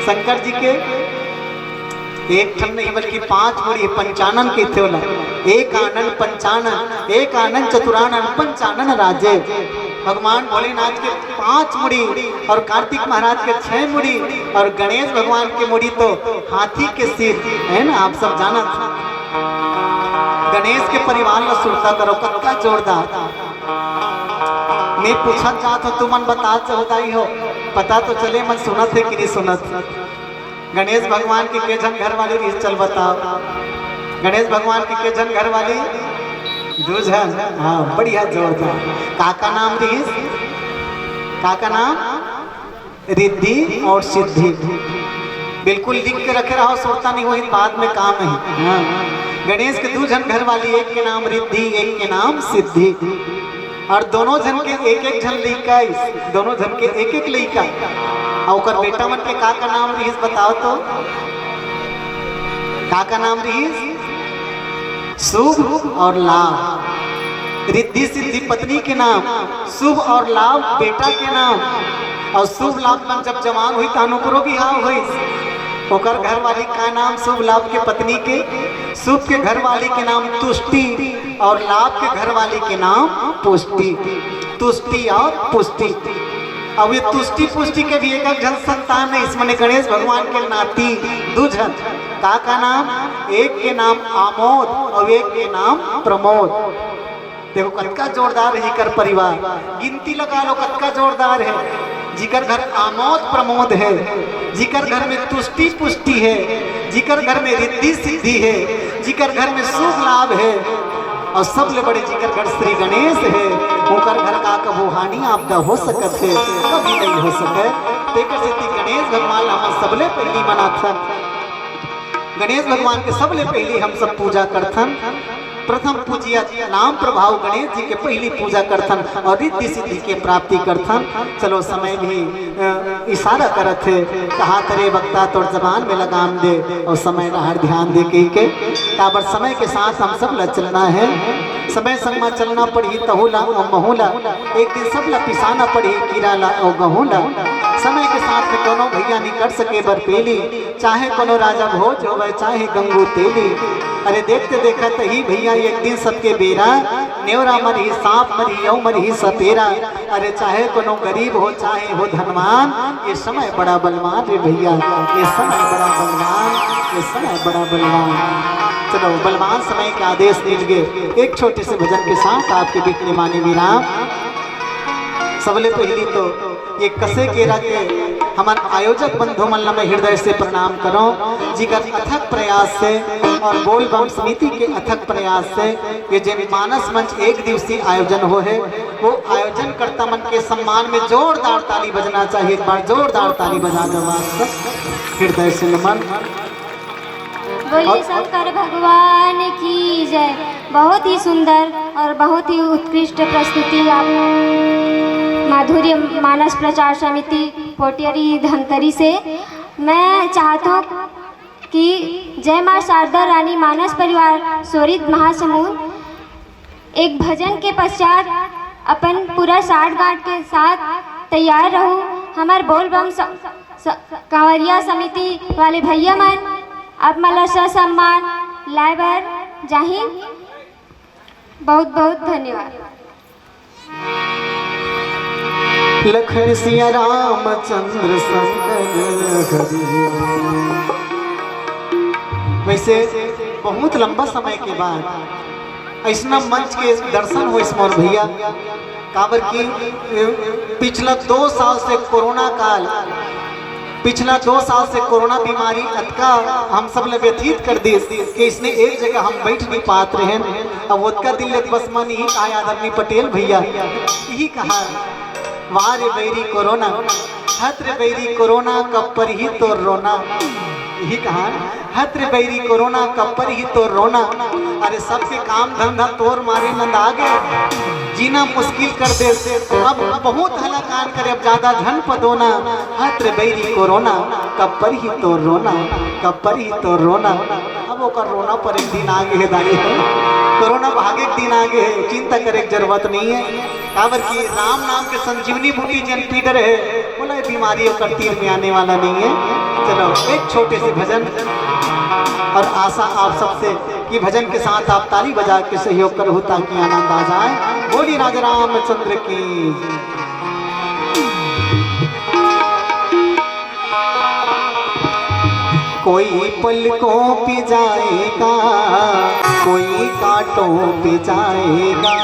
शंकर जी के एक ठन नहीं बल्कि 5 मुड़ी पंचानन के थे बोला। एक आनंद पंचानन, एक आनंद चतुरानन पंचानन राजे। भगवान भोलेनाथ के 5 मुड़ी और कार्तिक महाराज के 6 मुड़ी और गणेश भगवान के मुड़ी तो हाथी के सिर है ना, आप सब जाना था। गणेश के परिवार में सुरता करो कत्ता जोरदार। मैं पूछा चाहता हूँ, तुमन बता चाहता ही हो, पता तो चले मन सुनत है कि नहीं सुनत। गणेश भगवान की के जन घर वाली रीस चल बताओ। गणेश भगवान की के जन घर वाली दूजन, हाँ बढ़िया जोरदार। काका नाम रीस, काका नाम रिद्धि और सिद्धि। बिल्कुल लिख के रखे रहो, सोचता नहीं वही बाद में काम है। हाँ। गणेश के दूजन घर वाली, एक के नाम रिद्धि एक के नाम सिद्धि। और दोनों जन के एक एक जन लइका, दोनों जन के एक एक लइका। और बेटा मन के का नाम रहीस बताओ तो, का नाम रहीस? शुभ और लाभ। रिद्धि सिद्धि पत्नी के नाम, शुभ और लाभ बेटा के नाम। और शुभ लाभ मन जब जवान हुई तानु करो भी हाँ हुई। ओकर घर वाली का नाम शुभ लाभ के पत्नी के, शुभ के घर वाली के नाम तुष्टि और लाभ के घर वाली के नाम पुष्टि। तुष्टि और पुष्टि। अब ये तुष्टि पुष्टि के भी एक जन संतान है। इसमें गणेश भगवान के नाती दूजन। का नाम? एक के नाम आमोद और एक के नाम प्रमोद। देखो कतका जोरदार है जिकर परिवार, गिनती लगा लो कतका जोरदार है। जिकर घर आमोद प्रमोद है, जिकर घर में तुष्टि पुष्टि है, जिकर घर में रिद्धि सिद्धि है, जिकर घर में शुभ लाभ है, और सबले बड़े जिकर घर श्री गणेश है। उनकर घर का कबो हानि आपदा हो सकत है, कभी नहीं हो सके। तेकर से गणेश भगवान हम सबले पहली मनाथन। गणेश भगवान के सबले पहली हम सब पूजा करथन। प्रथम पूजिया नाम प्रभाव गणेश जी के पहली पूजा करथन और रिद्धि सिद्धि के प्राप्ति करथन। चलो समय भी इशारा करत है, कहा करे वक्ता तोड़ जबान में लगाम दे और समय ना हर ध्यान दे के ताबर समय के साथ हम सब ला चलना है। समय संग में चलना पड़ी तहुला और महुला, एक दिन सब ला पिसाना पड़ी कीराला और गहुला। समय के साथ में कोनो भैया नहीं कर सके बरपेली, चाहे कोनो राजा भोज हो चाहे गंगू तेली। अरे देखते देखत ही भैया एक दिन सबके बेरा, नेवरा मरी सांप मरी यौ मरी सपेरा। अरे चाहे कोनो गरीब हो चाहे हो धनवान, ये समय बड़ा बलवान रे भैया, ये समय बड़ा बलवान, ये समय बड़ा बलवान। चलो बलवान समय के आदेश मिल गए। एक छोटे से भजन के साथ आपके बीच में माने विराम। सबले पहली तो ये कसे केरा के हमारे आयोजक बंधु मन में हृदय से प्रणाम करो, जिगर अथक प्रयास से और बोल बम समिति के अथक प्रयास से ये जन मानस मंच एक दिवसीय आयोजन हो है, वो आयोजन करता मन के सम्मान में जोरदार ताली बजना चाहिए। एक बार जोरदार ताली बजा दो हृदय से नमन। बोलिए शंकर भगवान की जय। बहुत ही सुंदर और बहुत ही उत्कृष्ट प्रस्तुति आप माधुर्य मानस प्रचार समिति पोटियरी धमतरी से। मैं चाहता हूँ कि जय माँ शारदा रानी मानस परिवार सोरित महासमूह एक भजन के पश्चात अपन पूरा साठ गांठ के साथ तैयार रहूँ। हमारे बोल बम कांवरिया समिति वाले भैया मन आप मला सम्मान लाइबर जाही। बहुत बहुत धन्यवाद। लखन सिया रामचंद्र शंकर हरि। वैसे बहुत लंबा समय के बाद ऐसा मंच के दर्शन हो इस मोर भैया। काबर की पिछला 2 साल से कोरोना काल, पिछला 2 साल से कोरोना बीमारी अतका हम सब ने व्यतीत कर दी कि इसने एक जगह हम बैठ नहीं पाते रहे। अब उसका दिल बस मन ही आया आदरणीय पटेल भैया यही कहा, वाह रे बैरी कोरोना, हत रे बैरी कोरोना कब पर ही तो रोना। यही कहा, हत रे बैरी कोरोना कब पर ही तो रोना। अरे सबके काम धंधा तोड़ मारे नंद आ गए, जीना मुश्किल कर दे। अब बहुत हलाकान करे, अब ज्यादा धन पदोना। हत रे बैरी कोरोना कब पर ही तो रोना, कब पर ही तो रोना। अब वो रोना पर एक दिन आगे है दाई, कोरोना भागे एक दिन आगे है, चिंता करे की जरूरत नहीं है। काबर की राम नाम के संजीवनी बूटी जन पीडर है, बोला बीमारी और तीर में आने वाला नहीं है। चलो एक छोटे से भजन, और आशा आप सबसे कि भजन के साथ आप ताली बजा के सहयोग करो ताकि आनंद आ जाए। बोली राजा रामचंद्र की। कोई पलकों पे जाएगा, कोई कांटों पे जाएगा,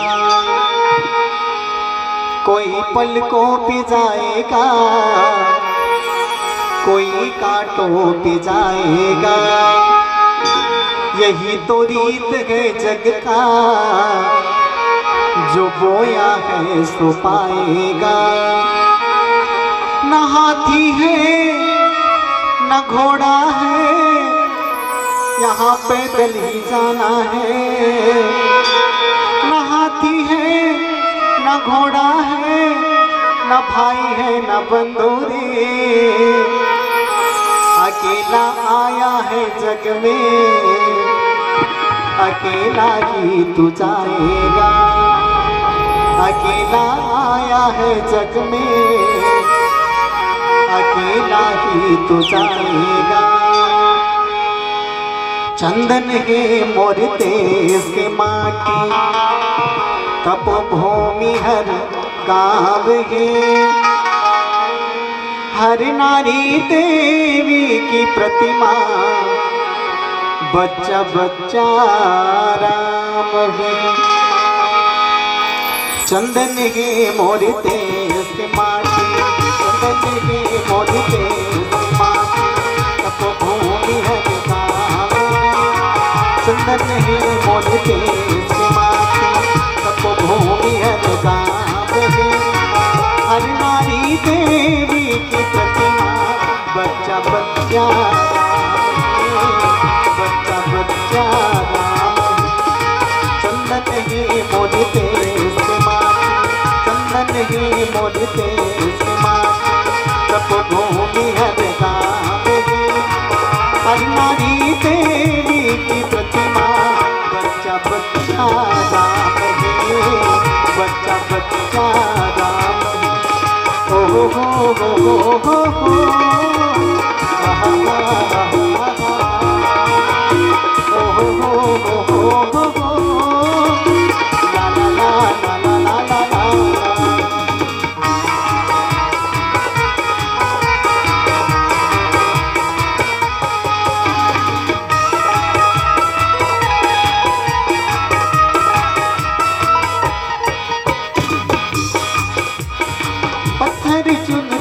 कोई पलकों पे जाएगा, कोई कांटों पे जाएगा। यही तो रीत है जग का, जो बोया है सो पाएगा। न हाथी है न घोड़ा है, यहाँ पैदल ही जाना है। न हाथी है न घोड़ा है, न भाई है न बंधु रे। अकेला आया है जग में, अकेला ही तू जाएगा। अकेला आया है जग में, अकेला ही तू जाएगा। चंदन है मोर देश के माटी, तप भूमि हर गाँव है। हर नारी देवी की प्रतिमा, बच्चा बच्चा राम है। चंदन है मोर देश के माटी, चंदन है मोर देश के माटी, तप भूमि हर गाँव है। चंदन है मोर देश के माटी, तप भूमि हर गाँव है। हर नारी देवी की प्रतिमा, बच्चा बच्चा बच्चा बच्चा राम। चंदन ही मोर देश के माटी, चंदन ही मोर देश के माटी, तप भूमि हर गाँव है। हर नारी देवी की प्रतिमा, बच्चा बच्चा राम है, बच्चा बच्चा राम है। ओ हो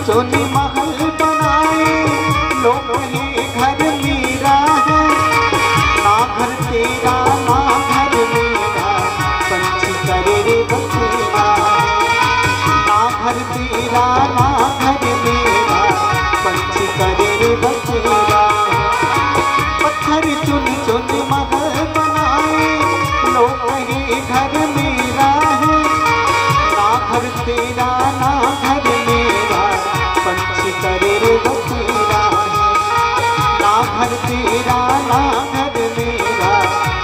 चुन महल बनाए, लोग ये घर मेरा है। ना घर तेरा ना घर मेरा, पंछी करे रे बसेरा। ना घर तेरा ना घर मेरा, पंछी करे रे बसेरा। पत्थर चुन चुन महल बनाए, लोग ये घर मेरा है। ना घर तेरा ना घर मेरा, पंछी करे रे बसेरा है। ना घर तेरा ना घर मेरा,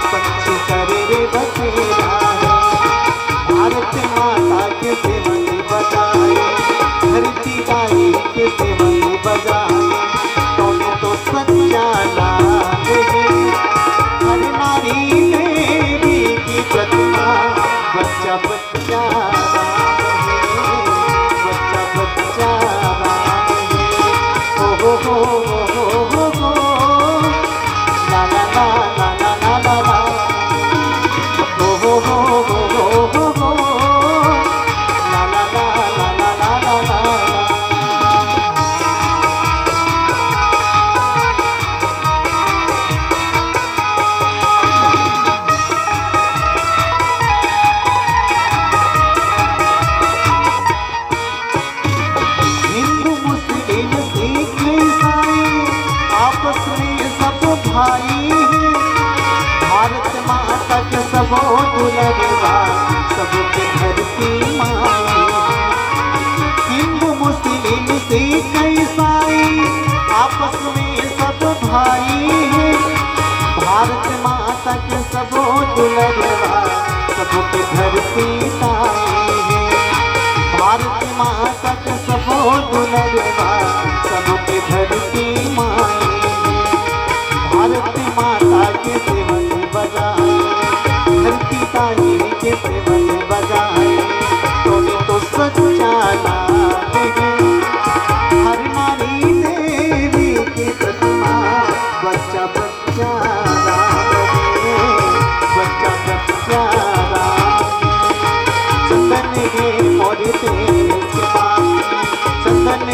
पंछी करे रे बसेरा है। भारत माता के सेवन बजाए, धरती दाई के सेवन बजाए, तो सच्चा नाम है। हर नारी देवी की प्रतिमा, बच्चा बच्चा भाई है। भारत माता के सबो दुलरवा, सबके धरती माई। हिंदू मुस्लिम सिख ईसाई, आपस में सब भाई है। भारत माता के सबो दुलरवा, सबके धरती ताई है। भारत माता के सबो दुलरवा, सबके धरती माई।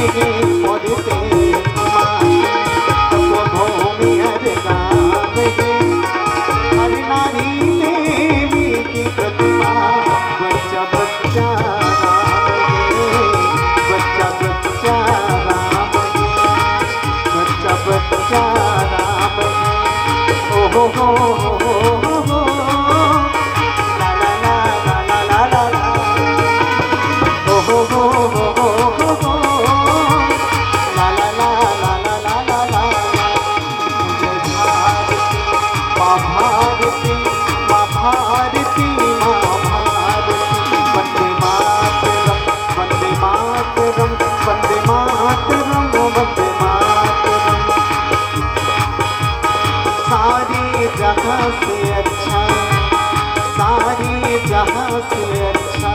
और तेरे भूमि हर गावे हर नारी देवी की प्रतिमा बच्चा बच्चा बच्चा बच्चा राम बच्चा बच्चा राम ओ हो ला ला ला ला ला ला ला ओ हो ला ला ला ला ला ला ला ला माँ भारती माँ भारती माँ भारती वंदे मातरम वंदे मातरम वंदे मातरम वंदे मातरम सारी जगह से अच्छा सारी जगह से अच्छा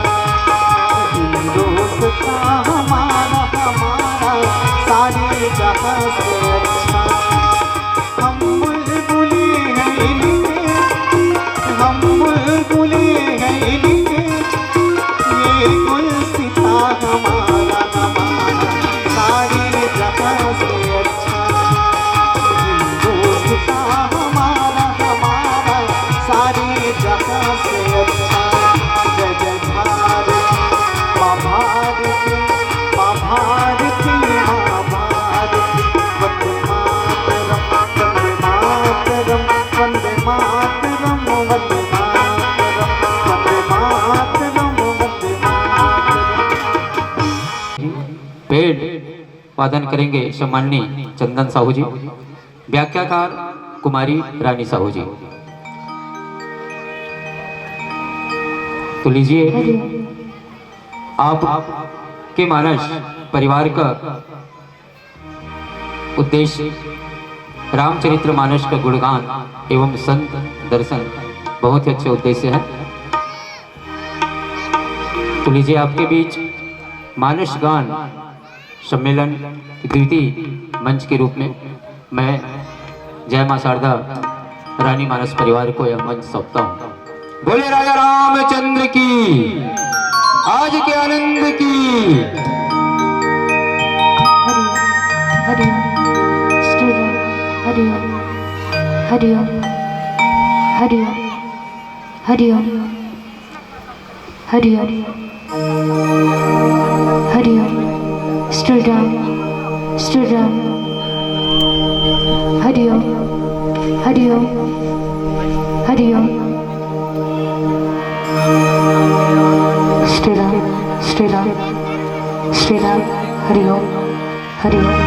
हिंदुस्तान हमारा हमारा सारी जगह से अच्छा हम बुलबुली हैं इनके हम बुलबुली हैं इनके ये गुलसिता हमारा हमारा सारी जगह से अच्छा हिंदुस्तान हमारा हमारा सारी जगह से अच्छा जय जय भारती माँ भारती माँ भारती माँ भारती वंदे मातरम वंदे मातरम वंदे मातरम वंदे मातरम वंदे मातरम पेड़ वादन करेंगे सम्माननीय चंदन साहू जी, व्याख्याकार कुमारी रानी साहू जी। तो लीजिए आप के मानस परिवार का उद्देश्य रामचरित्र मानस का गुणगान एवं संत दर्शन बहुत ही अच्छे उद्देश्य है। तो लीजिए आपके बीच मानस गान सम्मेलन की द्वितीय मंच के रूप में मैं जय मां शारदा रानी मानस परिवार को यह मंच सौंपता हूँ। बोले राजा रामचंद्र की, आज के आनंद की। Hariom Hariom Hariom Hariom Hariom Hariom Hariom student student Hariom Hariom Hariom student student student Hariom Hariom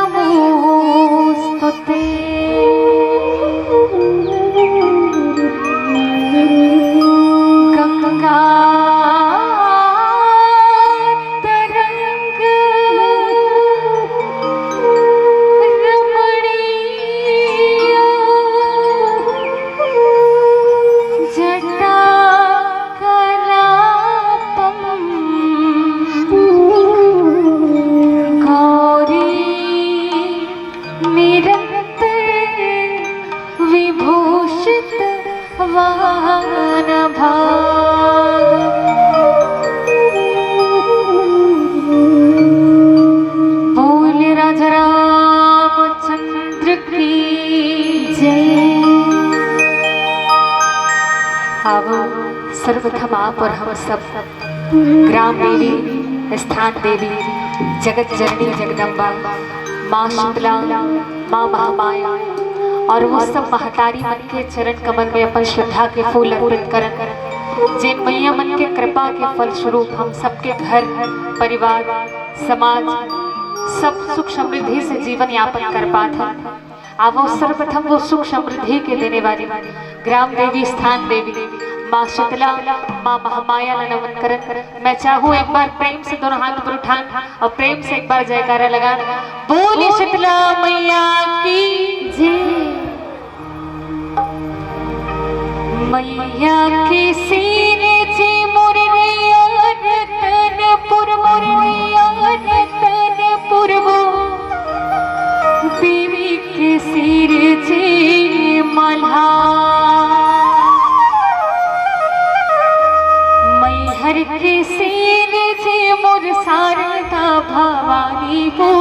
नमोस्तुते। गंगा तरंग रमणीया जटा कलापम गौरी निरंतर विभूषित बोल राजा रामचंद्र की जय। अब सर्वप्रथम आप और हम सब ग्राम देवी, स्थान देवी, जगत जननी जगदम्बा, माँ शीतला, माँ महामाया और वो सब महतारी मन के चरण कमल में अपन श्रद्धा के फूल अर्पित कर जिन मैया मन के कृपा के फलस्वरूप हम सबके घर परिवार समाज सब सुख समृद्धि से जीवन यापन कर पाते। अब वो सर्वप्रथम वो सुख समृद्धि के देने वाली ग्राम देवी, स्थान देवी, माँ शीतला, माँ महामाया नमन कर मैं चाहूँ एक बार प्रेम से दोनों हाथ पर उठान और प्रेम से एक बार जयकारा लगान। बोली शीतला मैया की जय। मैया के सीने से मुरलिया रतनपुर, मुरलिया रतनपुर वो देवी के सिर से मल्हा। मैहर के सिर से मोर शारदा भवानी वो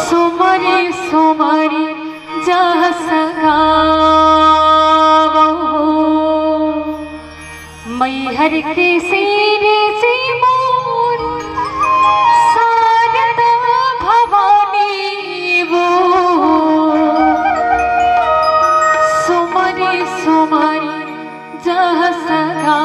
सुमरी सुमरी जह सगावो। मैहर के सिर से मोर शारदा भवानी वो सुमरी सुमरी जह सगावो।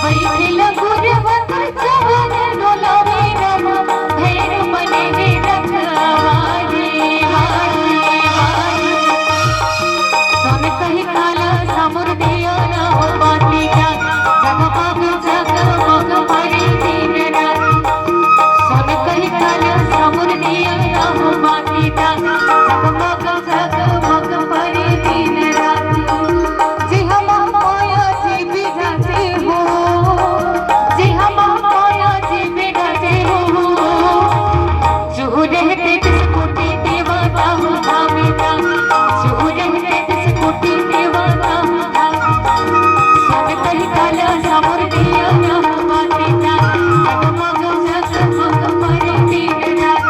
बैठे लगुरवत जवन डोलावे रमा भैर बने रे रखवारे वारे वारे सोन कही काला सामुर दिया ना हो बाती का जगमग भरे दिन रात सोन कही काला सामुर दिया ना हो बाती का जगमग भरे दिन रात जी हम माया जी बिगाते हो जी हम माया जी बिगाते हो जो रहते किस कोटी देवता हो धामिता जो रहते किस कोटी देवता हो धामिता सोन कही काला सामुर दिया ना हो बाती का जगमग भरे दिन रात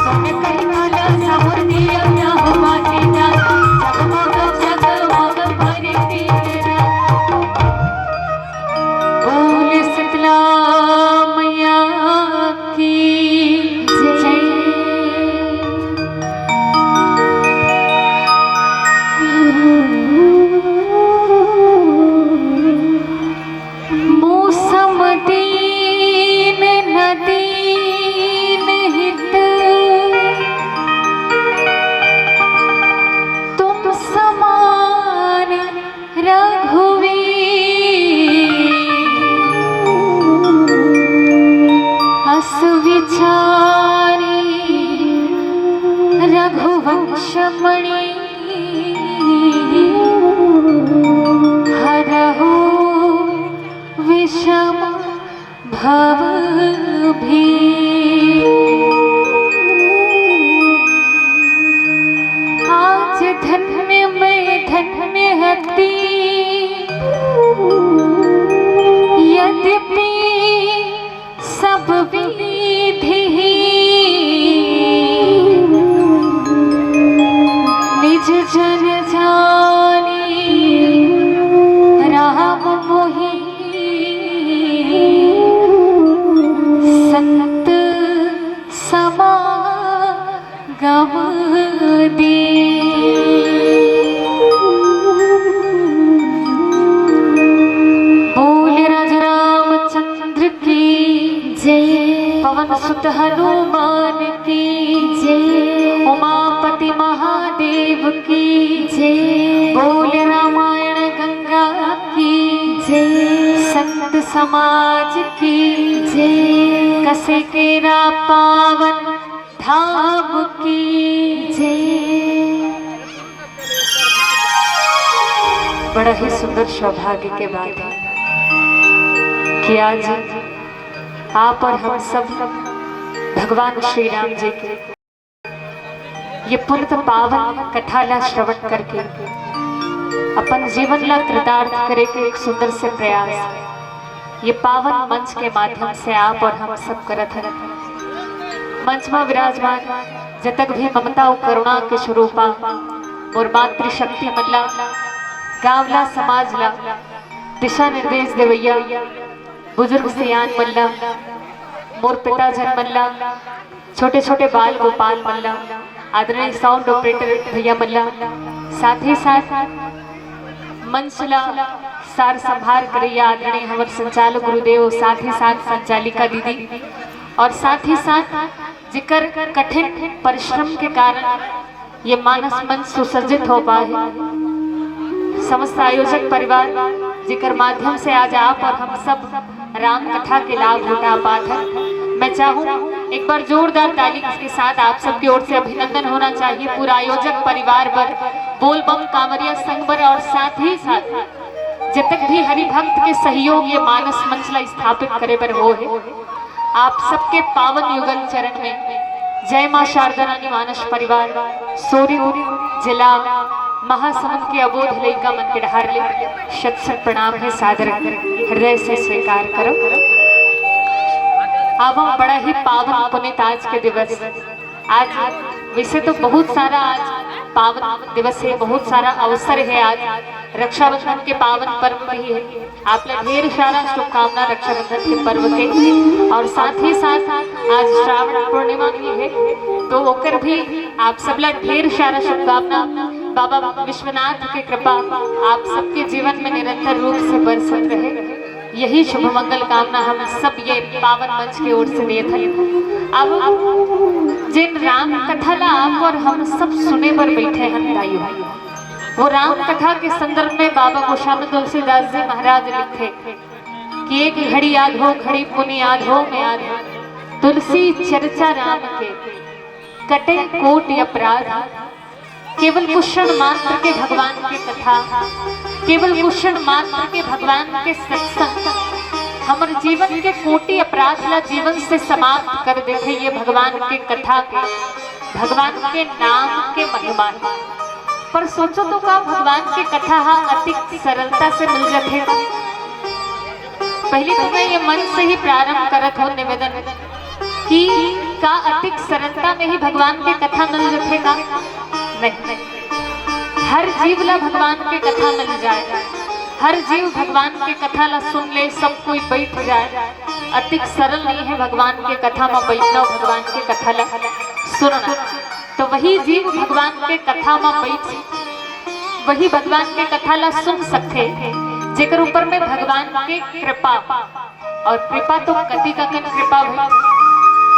सोन कही काला सामुर दिया ना हो बाती का जगमग भरे दिन रात बोल शीतला मैया की जय मौसम दीन नदीन हित तुम समान रघुवीर अस विचारी रघुवंश मणि हरहु विषम भव भी आज धन्य मैं धन्य हती यद्यपि सब विधि निज जन जानी राम मोहि संत समागम दे बोल राजा रामचंद्र की जय पवन सुत हनुमान की जय उमापति महादेव की जय बोल रामायण गंगा की जय संत समाज की जय कसे केरा पावन धाम की जय। बड़ा ही सुंदर सौभाग्य के बात है कि आज आप और हम सब भगवान श्री राम जी के ये पुण्य पावन कथा ला श्रवण करके अपन जीवन ला कृतार्थ करे के एक सुंदर से प्रयास ये पावन मंच के माध्यम से आप और हम सब करत हैं। मंच में विराजमान जतक भी ममता और करुणा के स्वरूपा और मातृशक्ति मल्ला गावला समाज ला दिशा निर्देश देवैया बुजुर्ग सियान मल्ला मोर पिता जन मल्ला छोटे छोटे बाल गोपाल मल्ला आदरणीय साउंड ऑपरेटर भैया मल्ला साथ ही साथ मंच ला सार संभार करैया आदरणीय हमार संचालक गुरुदेव साथ ही साथ संचालिका दीदी और साथ ही साथ जिकर कठिन परिश्रम के कारण ये मानस मंच सुसज्जित हो पाए समस्त आयोजक परिवार जिकर माध्यम से आज आप और हम सब राम कथा के लाभ उठा पाते हैं। मैं चाहूँ एक बार जोरदार ताली के साथ आप सबकी ओर से अभिनंदन होना चाहिए पूरा आयोजक परिवार पर बोल बम कांवरिया संघ पर और साथ ही साथ जब तक भी हरि भक्त के सहयोग ये मानस मंच ला स्थापित करे पर हो है आप सबके पावन युगल चरण में जय मां शारदा रानी मानस परिवार सोरीपुर जिला महासमुंद के अबोध लइका मन के ढार ले शत शत प्रणाम है सादर हृदय से स्वीकार करो। अब हम बड़ा ही पावन पुनीत आज के दिवस आज वैसे तो बहुत सारा आज पावन दिवस है बहुत सारा अवसर है आज रक्षाबंधन के पावन पर्व भी है आप लोग ढेर सारा शुभकामना रक्षाबंधन के पर्व के और साथ ही साथ आज श्रावण पूर्णिमा भी है तो ओकर भी आप सब लोग ढेर सारा शुभकामना बाबा विश्वनाथ की कृपा आप सबके जीवन में निरंतर रूप से बरसत रहे यही शुभ मंगल कामना हम सब ये पावन मंच की ओर से देते हैं। अब जिन राम कथा ला आप और हम सब सुने पर बैठे हैं दाइयों, वो राम कथा के संदर्भ में बाबा गोस्वामी तुलसीदास जी महाराज लिखे कि एक घड़ी याद हो, घड़ी पुण्य याद हो, मैं याद हो, तुलसी चर्चा राम के कटे कोट अपराध, केवल कुशल मात्र के भगवान की कथा, केवल कुशल मात्र के भगवान के सत्संग हमारे जीवन के कोटि अपराध ला जीवन से समाप्त कर देखे। ये भगवान के कथा के, भगवान के नाम के महिमा है। पर सोचो तो का भगवान के कथा अति सरलता से मिल जाते। पहले तो मैं ये मन से ही प्रारंभ करत हो निवेदन कि का अति सरलता में ही भगवान के कथा मिल जाते का? नहीं, हर जीव ला भगवान के कथा मिल जाए, हर जीव भगवान के कथा ला सुन ले, सब कोई बैठ जाए। अति सरल नहीं है भगवान के कथा में बैठना, भगवान के कथा ला सुनना। तो वही जीव भगवान के कथा में बैठ, वही भगवान के कथा ला सुन सकते जेकर ऊपर में भगवान के कृपा, और कृपा तो कति का कृपा भई,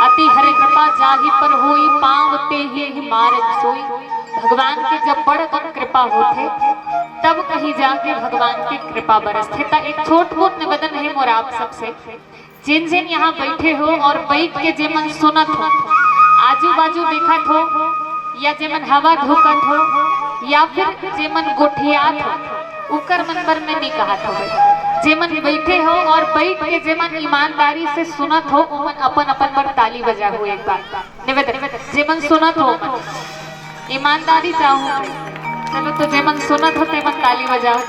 अति हरे कृपा जाहि पर होई, पाँव ते ही मार्ग सोई। भगवान के जब बड़ कृपा होते तब कहीं जाके भगवान की कृपा बरसते। ता एक छोट मोट निवेदन है मोर आप सबसे, जिन जिन यहाँ बैठे हो और बैठ के जे मन सुनत हो, आजू बाजू देखत हो, या जे मन हवा धोकत हो, या फिर जे मन गोठियात हो, उकर मन पर में नहीं कहत हो। जे मन बैठे हो और बैठ के जे मन ईमानदारी से सुनत हो, उमन अपन अपन पर ताली बजा हो। एक बार निवेदन, जे मन सुनत हो ईमानदारी चाहूँ, चलो तो जे मन सुनत हो ते मन ताली बजाओ,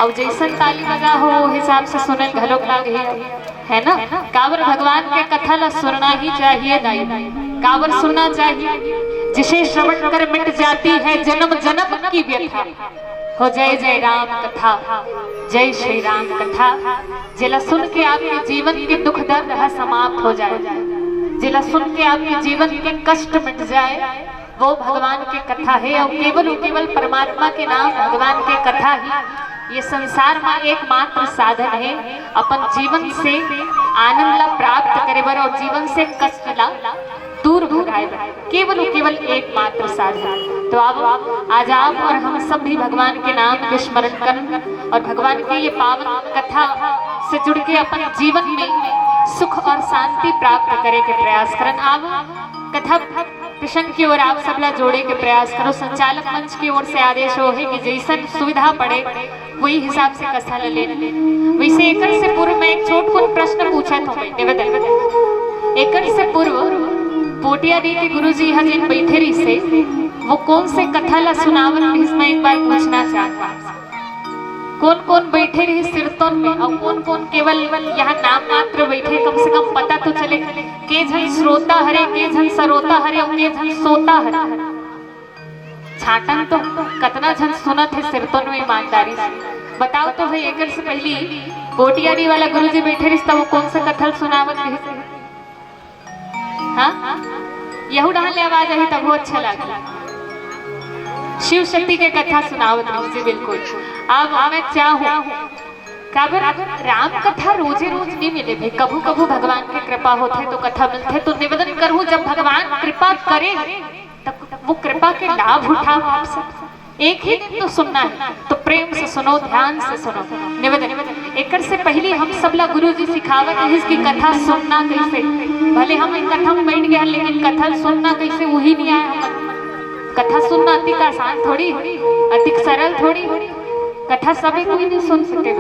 और जैसन ताली बजा हो वो हिसाब से सुने घलोक लागे है ना। काबर भगवान के कथा ला सुनना ही चाहिए दाई, काबर सुनना चाहिए जिसे श्रवण कर मिट जाती है जन्म जन्म की व्यथा। हो जय जय राम कथा, जय श्री राम कथा, जिला सुन के आपके जीवन के दुख दर्द समाप्त हो जाए, जिला सुन के आपके जीवन के कष्ट मिट जाए, वो भगवान की कथा है। और केवल परमात्मा के नाम भगवान के कथा ही ये संसार में एकमात्र साधन है अपन जीवन से आनंद ला प्राप्त करे बर और जीवन से कष्ट ला दूर भगाए बर, केवल एकमात्र साधन। तो अब आज आप और हम सब भी भगवान के नाम के स्मरण कर और भगवान की ये पावन कथा से जुड़ के अपन जीवन में सुख और शांति प्राप्त करे के प्रयास करन। आप कथा प्रसंग की ओर आप सबला जोड़े के प्रयास करो। संचालक मंच की ओर से आदेश हो है कि जैसन सुविधा पड़े वही हिसाब से कथा ले। वैसे एक से पूर्व में एक छोट प्रश्न पूछा था निवेदन, एक से पूर्व पोटिया दी के गुरुजी यहाँ जिन बैठे रही से वो कौन से कथा ला सुनावन इसमें एक बार पूछना चाहता हूँ। कौन कौन बैठे रही सिरतोन में और कौन कौन केवल यहाँ नाम मात्र बैठे, कम से कम पता तो चले के झन श्रोता हरे, के झन सरोता हरे और के झन सोता हरे। छाटन तो कतना झन सुनत है सिरतोन में ईमानदारी से बताओ तो भाई। एक से पहली कोटियारी वाला गुरुजी बैठे रही तब वो कौन सा कथल सुनावत रही? हाँ यहू डाल आवाज आई तब वो अच्छा लगा। शिव शक्ति के कथा सुनावत रही बिल्कुल। अब मैं चाहूँ काबर राम कथा रोजे रोज नहीं मिले भाई, कभू कभू भगवान की कृपा होते तो कथा मिलते। तो निवेदन करूँ जब भगवान कृपा करे तब वो कृपा के लाभ उठाओ। आप सब एक ही दिन तो सुनना है तो प्रेम से सुनो, ध्यान से सुनो। निवेदन एक से पहले हम सबला गुरु जी सिखावत है इसकी कथा सुनना कैसे। भले हम एक कथा में बैठ गए लेकिन कथा सुनना कैसे वही नहीं आया हमारे। कथा सुनना अति आसान थोड़ी, अति सरल थोड़ी। कथा सभी कोई नहीं सुन सके।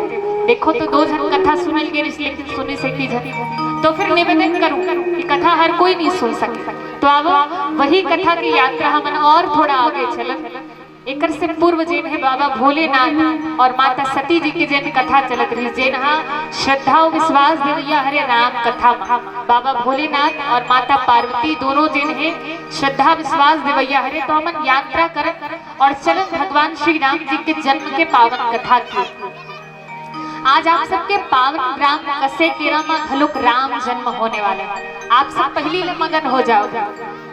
देखो तो दो जन कथा सुनल गए लेकिन सुने से की जन, तो फिर निवेदन करूं कि कथा हर कोई नहीं सुन सके। तो अब वही कथा की यात्रा हम और थोड़ा आगे चलन। एक से पूर्व जेन है बाबा भोलेनाथ और माता सती जी की जेन कथा चलत रही, जेन श्रद्धा और विश्वास देवैया हरे राम कथा। बाबा भोलेनाथ और माता पार्वती दोनों जेन है श्रद्धा विश्वास देवैया हरे। तो हम यात्रा करन और चलन भगवान श्री राम जी के जन्म के पावन कथा की। आज आप सबके पावन ग्राम कसे केरा में घलुक राम जन्म होने वाले, आप सब पहली मगन हो जाओ।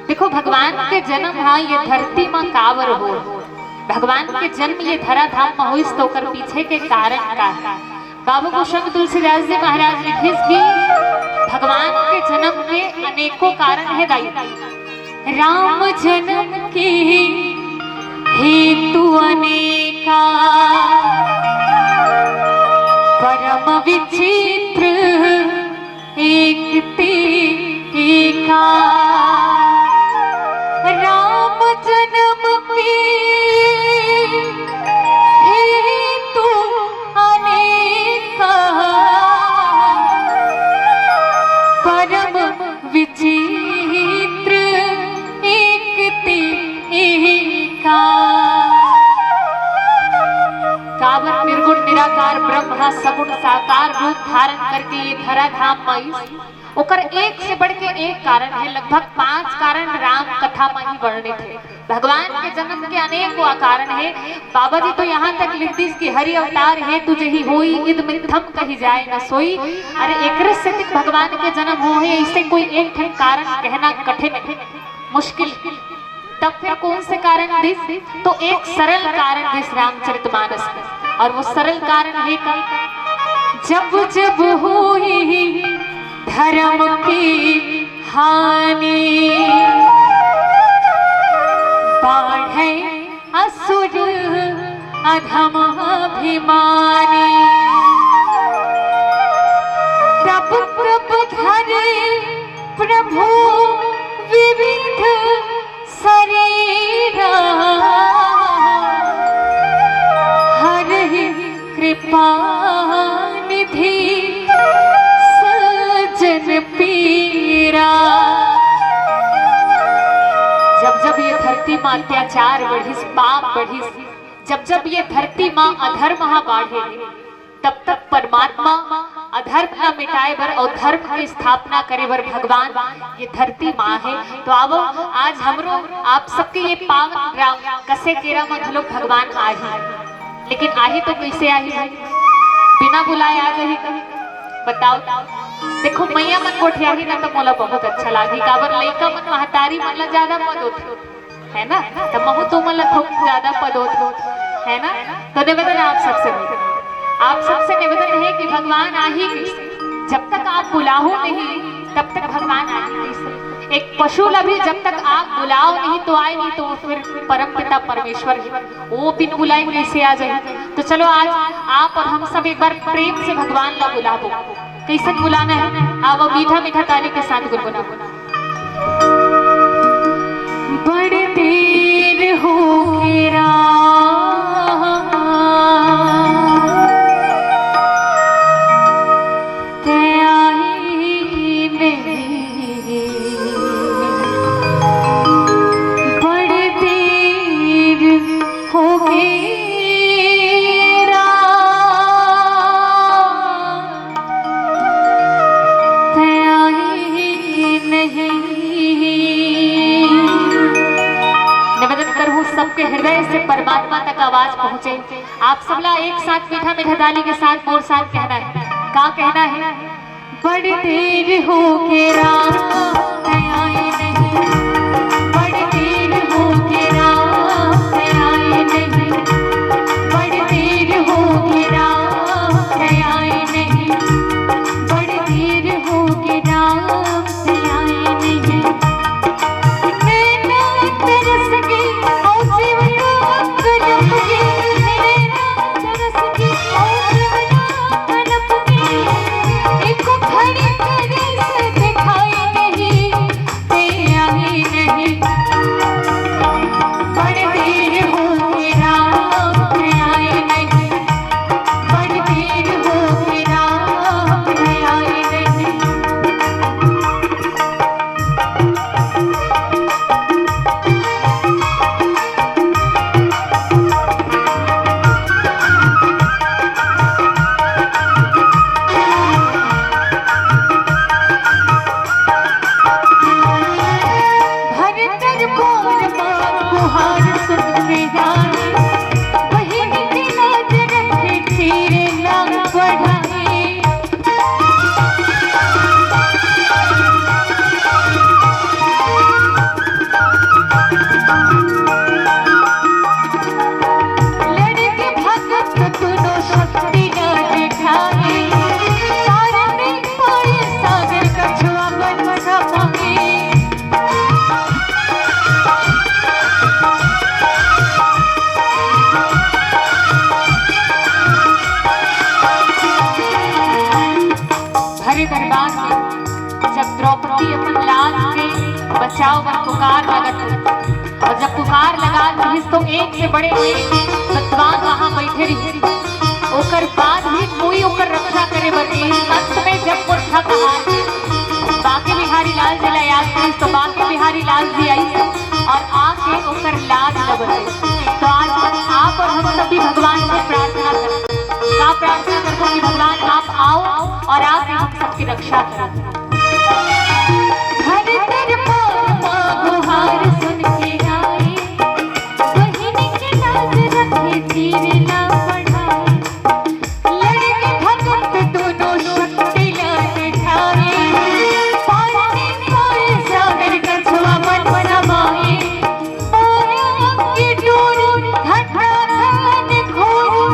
देखो भगवान के जन्म हाँ ये धरती में कावर हो, भगवान के जन्म ये धरा धाम में हुई तो कर पीछे के कारण का बाबू गोस्वामी तुलसीदास जी महाराज लिखे कि भगवान के जन्म के अनेकों कारण है दाई। राम जन्म की हेतु अनेका, परम विचित्र एक एका। राम जन्म की हेतु अनेका, परम विचित्र एक एका। काबर निर्गुण निराकार ब्रह्म सगुण साकार रूप धारण करके ये धरा धाम मई ओकर एक से बढ़ के एक कारण है। लगभग 5 कारण राम कथा में ही वर्णित है। भगवान के जन्म के अनेक कारण है। बाबा जी तो यहाँ तक लिख दी कि हरि अवतार है तुझे ही होई इद मिथम कही जाए न सोई। अरे एक से भगवान के जन्म हो है, इससे कोई एक कारण कहना कठिन है, मुश्किल। तब फिर कौन से कारण दिस? तो एक सरल कारण दिस रामचरितमानस में, और वो सरल कारण है जब जब हुई धर्म की हानि, बाढ़े असुर अधम अभिमानी। तब तब धरे प्रभु विविध शरीरा, हरि कृपा निधि सज्जन पीरा। जब जब ये धरती माँ अत्याचार बढ़िस, पाप बढ़िस, जब जब ये धरती माँ अधर्म बाढ़े, तब तक परमात्मा अधर्म न मिटाए बर और धर्म की स्थापना करे बर भगवान ये धरती माँ है। तो अब आज हमरो आप सबके ये पावन राम कसे केरा मतलब भगवान आही, लेकिन आही तो कैसे आही भाई? बिना बुलाए आ गई कहीं? बताओ। देखो मैया मन गोठिया ही ना तो मोला बहुत अच्छा लागी। काबर लइका मन महतारी मन ला ज्यादा पद होत है ना, तो महु तो मन ला थोड़ा ज्यादा पद होत है ना। तो निवेदन आप सबसे निवेदन है कि भगवान आही कैसे? जब तक आप बुलाओ नहीं तब तक भगवान आही कैसे? एक पशु ला भी जब तक आप बुलाओ नहीं तो आए नहीं, तो फिर परम पिता परमेश्वर वो बिन बुलाए कैसे आ जाए? तो चलो आज आप और हम सब एक बार प्रेम से भगवान ला बुलाओ। कैसे बुलाना है? आप मीठा मीठा ताली के साथ गुनगुना। बड़ी देर हो गया सबके हृदय से परमात्मा तक आवाज पहुंचे। आप सब ला एक साथ मीठा मीठा ताली के साथ मोर साथ कहना है। क्या कहना है? बड़ी देर हो के राम आए नहीं, बड़ी देर हो के राम आए नहीं, बड़ी देर हो के राम आए नहीं, बड़ी देर हो के राम आए नहीं। करे दरबार में जब द्रौपदी अपन लाल से बचाओ बर पुकार लगत और जब पुकार लगा तो एक से बड़े विद्वान वहां बैठे रही ओकर बाद भी कोई ओकर रक्षा करे बर अंत में जब वो थक हार बाके बिहारी लाल जी ला याद करी तो बाके बिहारी लाल जी आई और आके ओकर लाज लगत। तो आज आप और हम सभी भगवान से प्रार्थना करें का प्रार्थना करते कि भगवान आप आओ और आप हम सबकी रक्षा करें। गुहार सुन के आए बहिनी के लाज रखे तीर ना बढ़ाए लड़के भगत दोनों शक्ति ला दिखाए पानी पाए सागर कछुआ मन समाए माया की डोरी घटा घन घोरी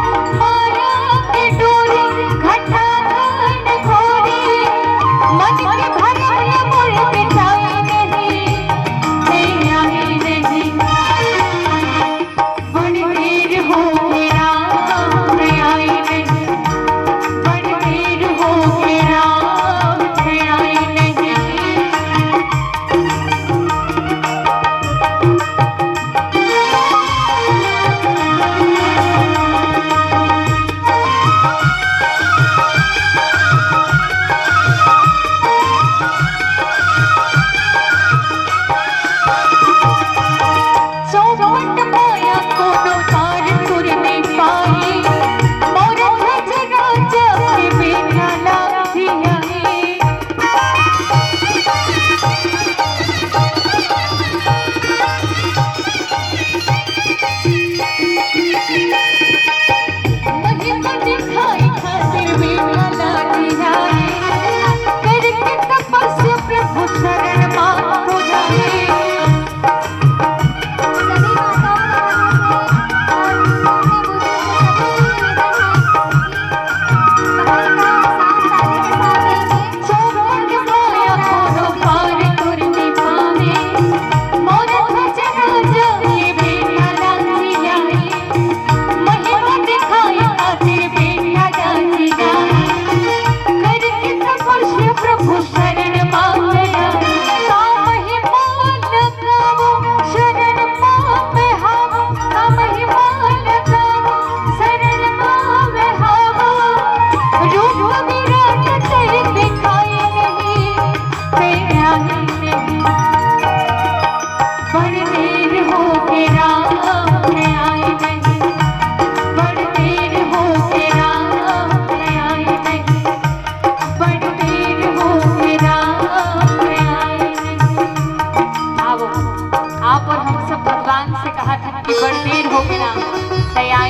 माया की डोरी घटा घन घोरी मन के भरे मोर बिठाए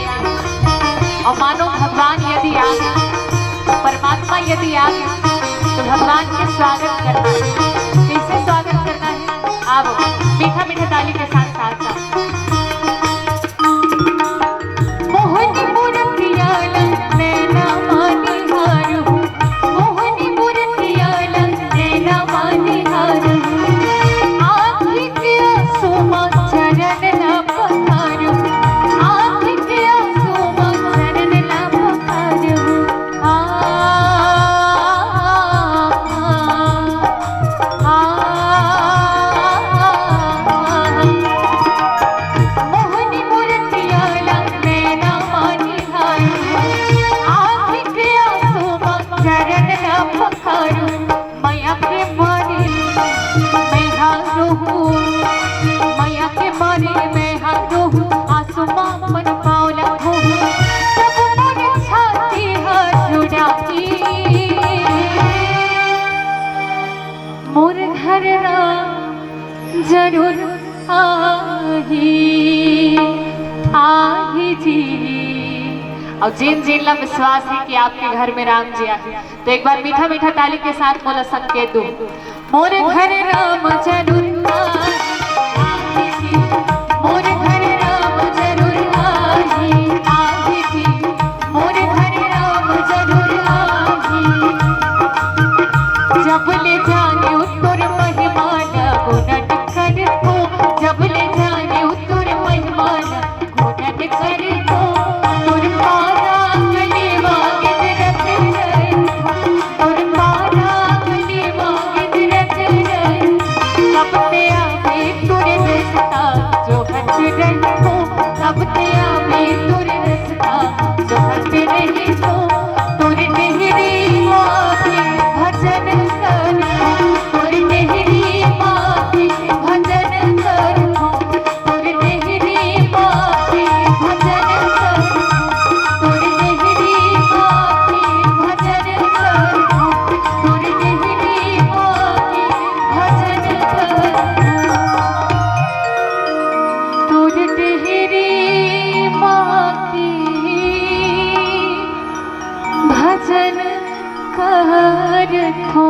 और मानो भगवान यदि आ परमात्मा यदि आ तो भगवान के स्वागत करना है। कैसे स्वागत करना है? आओ मीठा मीठा ताली के साथ मोहनी मूर्तिया नैना मानी हारू मोहनी मूर्तिया नैना मानी हारू आँखी के आंसू चरण ना पखारू आँखी के आंसू चरण ना पखारू मोहनी मूर्तिया नैना मानी हारू आँखी के आंसू चरण ना पखारू मैया के मारी मैं हारू हूँ मैया के मारी मैं हारू हूँ आसमां मन पावला हूँ तब मोर छाती हाथ जुड़ाई मोर घर ना जरूर आही जी। और जिन जिन ला विश्वास है कि आपके घर में राम जी आए तो एक बार मीठा मीठा ताली के साथ बोला संकेत दो मोर घर राम जरूर आही जी मोर घर राम जरूर आही जी मोर घर राम जरूर आही जब ले जाने उत्तर महिमा गुणन कर हो जब ले जाने उत्तर महिमा गुणन कर हो तुर पारा गले वागे रख तुर पारा पर थो